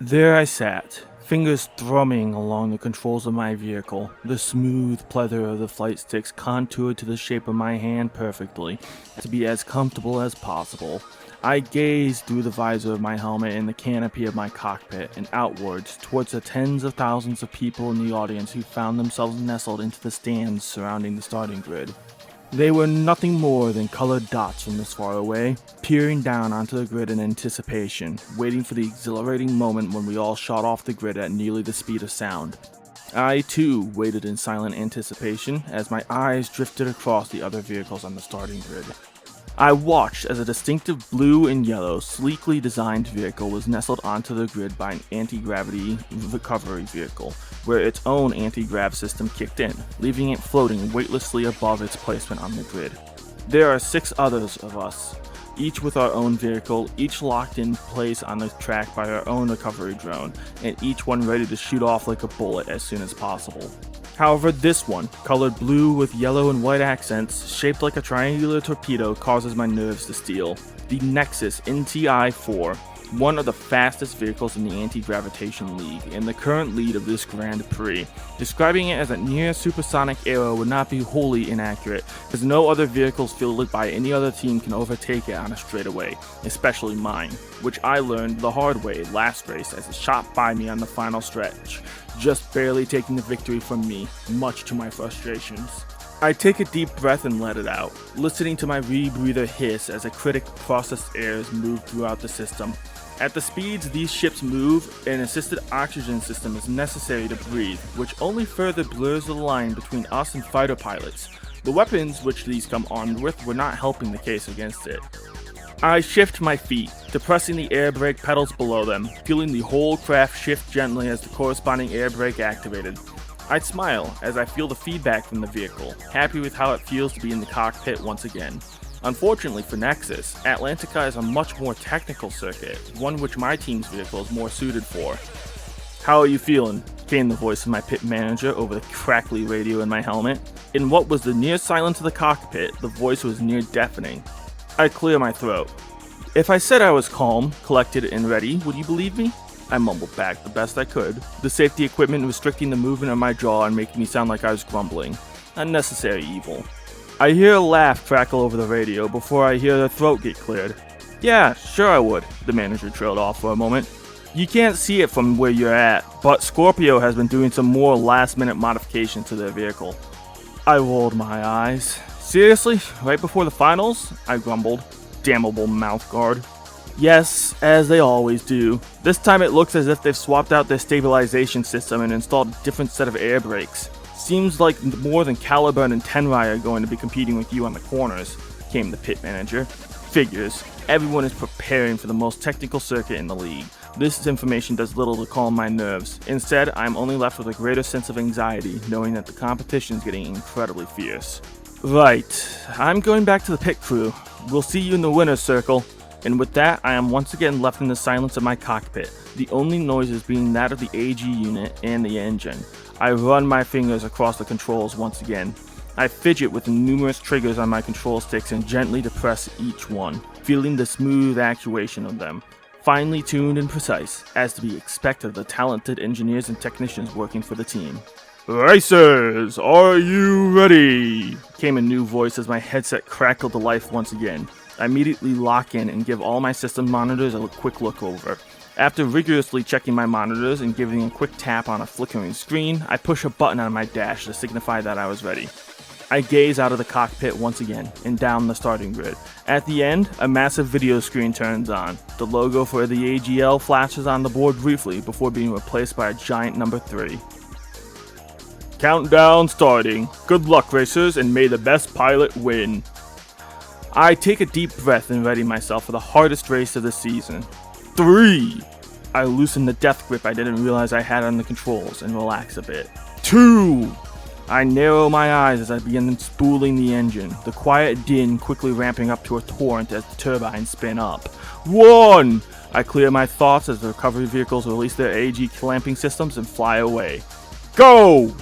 There I sat, fingers thrumming along the controls of my vehicle, the smooth pleather of the flight sticks contoured to the shape of my hand perfectly, to be as comfortable as possible. I gazed through the visor of my helmet and the canopy of my cockpit and outwards towards the tens of thousands of people in the audience who found themselves nestled into the stands surrounding the starting grid. They were nothing more than colored dots from this far away, peering down onto the grid in anticipation, waiting for the exhilarating moment when we all shot off the grid at nearly the speed of sound. I too waited in silent anticipation as my eyes drifted across the other vehicles on the starting grid. I watched as a distinctive blue and yellow, sleekly designed vehicle was nestled onto the grid by an anti-gravity recovery vehicle, where its own anti-grav system kicked in, leaving it floating weightlessly above its placement on the grid. There are 6 others of us, each with our own vehicle, each locked in place on the track by our own recovery drone, and each one ready to shoot off like a bullet as soon as possible. However, this one, colored blue with yellow and white accents, shaped like a triangular torpedo, causes my nerves to steel. The Nexus NTI-4, one of the fastest vehicles in the Anti-Gravitation League, and the current lead of this Grand Prix. Describing it as a near supersonic arrow would not be wholly inaccurate, as no other vehicles fielded by any other team can overtake it on a straightaway, especially mine, which I learned the hard way last race as it shot by me on the final stretch, just barely taking the victory from me, much to my frustrations. I take a deep breath and let it out, listening to my rebreather hiss as a critic processed airs move throughout the system. At the speeds these ships move, an assisted oxygen system is necessary to breathe, which only further blurs the line between us and fighter pilots. The weapons which these come armed with were not helping the case against it. I shift my feet, depressing the air brake pedals below them, feeling the whole craft shift gently as the corresponding air brake activated. I smile as I feel the feedback from the vehicle, happy with how it feels to be in the cockpit once again. Unfortunately for Nexus, Atlantica is a much more technical circuit, one which my team's vehicle is more suited for. "How are you feeling?" came the voice of my pit manager over the crackly radio in my helmet. In what was the near silence of the cockpit, the voice was near deafening. I clear my throat. "If I said I was calm, collected, and ready, would you believe me?" I mumbled back the best I could, the safety equipment restricting the movement of my jaw and making me sound like I was grumbling. Unnecessary evil. I hear a laugh crackle over the radio before I hear the throat get cleared. "Yeah, sure I would," the manager trailed off for a moment. "You can't see it from where you're at, but Scorpio has been doing some more last-minute modifications to their vehicle." I rolled my eyes. "Seriously? Right before the finals?" I grumbled. Damnable mouth guard. "Yes, as they always do. This time it looks as if they've swapped out their stabilization system and installed a different set of air brakes. Seems like more than Caliburn and Tenrai are going to be competing with you on the corners," came the pit manager. "Figures. Everyone is preparing for the most technical circuit in the league. This information does little to calm my nerves. Instead, I'm only left with a greater sense of anxiety, knowing that the competition is getting incredibly fierce." "Right. I'm going back to the pit crew. We'll see you in the winner's circle." And with that, I am once again left in the silence of my cockpit, the only noises being that of the AG unit and the engine. I run my fingers across the controls once again. I fidget with the numerous triggers on my control sticks and gently depress each one, feeling the smooth actuation of them, finely tuned and precise, as to be expected of the talented engineers and technicians working for the team. "Racers, are you ready?" came a new voice as my headset crackled to life once again. I immediately lock in and give all my system monitors a quick look over. After rigorously checking my monitors and giving a quick tap on a flickering screen, I push a button on my dash to signify that I was ready. I gaze out of the cockpit once again and down the starting grid. At the end, a massive video screen turns on. The logo for the AGL flashes on the board briefly before being replaced by a giant number 3. "Countdown starting. Good luck, racers, and may the best pilot win." I take a deep breath and ready myself for the hardest race of the season. 3. I loosen the death grip I didn't realize I had on the controls and relax a bit. 2. I narrow my eyes as I begin spooling the engine, the quiet din quickly ramping up to a torrent as the turbines spin up. 1. I clear my thoughts as the recovery vehicles release their AG clamping systems and fly away. Go!